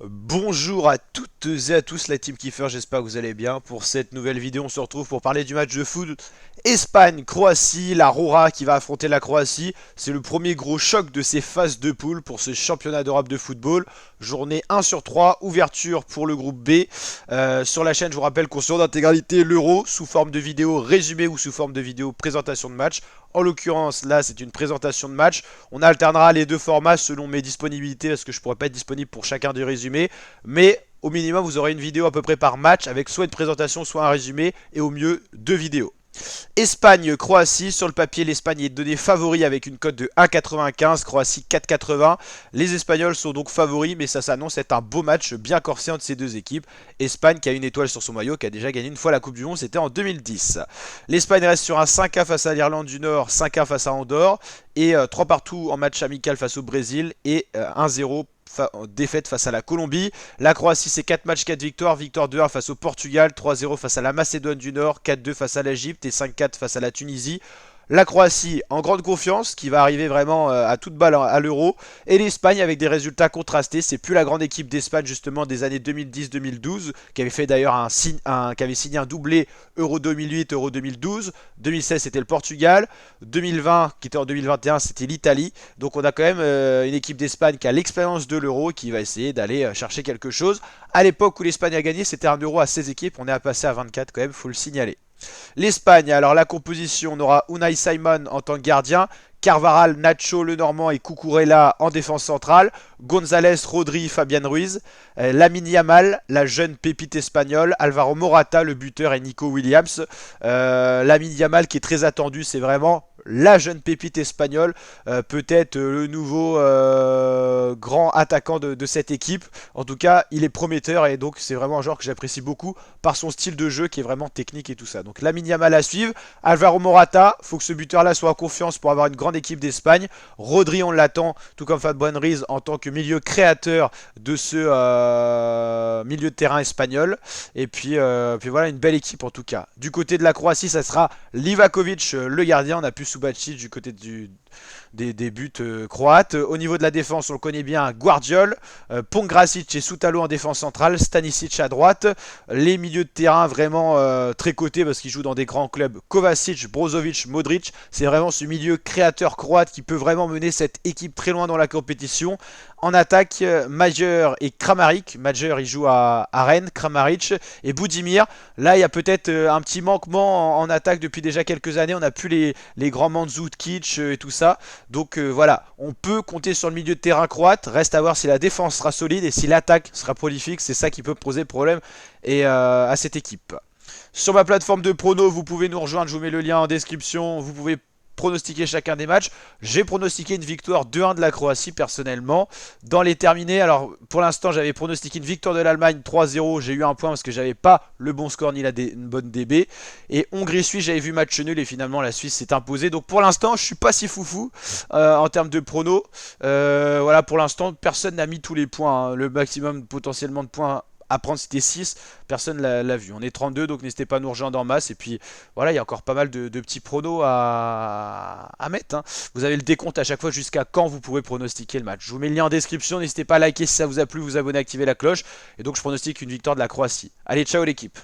Bonjour à toutes et à tous la team Kiefer, j'espère que vous allez bien. Pour cette nouvelle vidéo, on se retrouve pour parler du match de foot Espagne-Croatie, la Rora qui va affronter la Croatie. C'est le premier gros choc de ces phases de poule pour ce championnat d'Europe de football. Journée 1 sur 3, ouverture pour le groupe B. Sur la chaîne, je vous rappelle qu'on suit en intégralité l'Euro sous forme de vidéo résumée ou sous forme de vidéo présentation de match. En l'occurrence, là, c'est une présentation de match. On alternera les deux formats selon mes disponibilités parce que je ne pourrai pas être disponible pour chacun des résumés. Mais au minimum, vous aurez une vidéo à peu près par match avec soit une présentation, soit un résumé et au mieux deux vidéos. Espagne-Croatie, sur le papier l'Espagne est donnée favori avec une cote de 1,95, Croatie 4,80. Les Espagnols sont donc favoris mais ça s'annonce être un beau match bien corsé entre ces deux équipes. Espagne qui a une étoile sur son maillot, qui a déjà gagné une fois la Coupe du Monde, c'était en 2010. L'Espagne reste sur un 5-1 face à l'Irlande du Nord, 5-1 face à Andorre et 3 partout en match amical face au Brésil et 1-0 défaite face à la Colombie. La Croatie, c'est 4 matchs, 4 victoires. Victoire 2-1 face au Portugal, 3-0 face à la Macédoine du Nord, 4-2 face à l'Égypte et 5-4 face à la Tunisie. La Croatie en grande confiance, qui va arriver vraiment à toute balle à l'Euro. Et l'Espagne avec des résultats contrastés. C'est plus la grande équipe d'Espagne justement des années 2010-2012, qui avait fait d'ailleurs qui avait signé un doublé Euro 2008, Euro 2012. 2016 c'était le Portugal. 2020 qui était en 2021 c'était l'Italie. Donc on a quand même une équipe d'Espagne qui a l'expérience de l'Euro et qui va essayer d'aller chercher quelque chose. À l'époque où l'Espagne a gagné, c'était un Euro à 16 équipes. On est à passer à 24 quand même, faut le signaler. L'Espagne, alors la composition, on aura Unai Simon en tant que gardien, Carvaral, Nacho, Lenormand et Cucurella en défense centrale, González, Rodri, Fabian Ruiz, Lamine Yamal, la jeune pépite espagnole, Alvaro Morata, le buteur et Nico Williams. Lamine Yamal qui est très attendu, c'est vraiment la jeune pépite espagnole, peut-être le nouveau grand attaquant de cette équipe. En tout cas, il est prometteur et donc c'est vraiment un joueur que j'apprécie beaucoup par son style de jeu qui est vraiment technique et tout ça. Donc Lamine Yamal à suivre. Alvaro Morata, faut que ce buteur-là soit en confiance pour avoir une grande équipe d'Espagne. Rodri, on l'attend, tout comme Fabian Ruiz en tant que milieu créateur de ce milieu de terrain espagnol. Et puis voilà, une belle équipe en tout cas. Du côté de la Croatie, ça sera Livakovic, le gardien. On a pu Subacic du côté des buts croates. Au niveau de la défense, on le connaît bien, Guardiol, Pongracic et Soutalo en défense centrale, Stanisic à droite. Les milieux de terrain vraiment très cotés parce qu'ils jouent dans des grands clubs. Kovacic, Brozovic, Modric. C'est vraiment ce milieu créateur croate qui peut vraiment mener cette équipe très loin dans la compétition. En attaque, Majeur et Kramaric. Majeur, il joue à Rennes, Kramaric et Budimir. Là, il y a peut-être un petit manquement en attaque depuis déjà quelques années. On n'a plus les grands Mandzukic et tout ça. Donc voilà, on peut compter sur le milieu de terrain croate. Reste à voir si la défense sera solide et si l'attaque sera prolifique. C'est ça qui peut poser problème à cette équipe. Sur ma plateforme de prono, vous pouvez nous rejoindre. Je vous mets le lien en description. Vous pouvez pronostiquer chacun des matchs. J'ai pronostiqué une victoire 2-1 de la Croatie personnellement. Dans les terminés, alors pour l'instant j'avais pronostiqué une victoire de l'Allemagne 3-0. J'ai eu un point parce que j'avais pas le bon score ni une bonne DB. Et Hongrie-Suisse, j'avais vu match nul et finalement la Suisse s'est imposée. Donc pour l'instant je suis pas si foufou en termes de prono. Voilà, pour l'instant personne n'a mis tous les points, hein. Le maximum potentiellement de points à prendre c'était 6, personne l'a vu. On est 32 donc n'hésitez pas à nous rejoindre en masse. Et puis voilà, il y a encore pas mal de petits pronos à mettre, hein. Vous avez le décompte à chaque fois jusqu'à quand vous pouvez pronostiquer le match. Je vous mets le lien en description, n'hésitez pas à liker si ça vous a plu, vous abonner, activer la cloche. Et donc je pronostique une victoire de la Croatie. Allez, ciao l'équipe.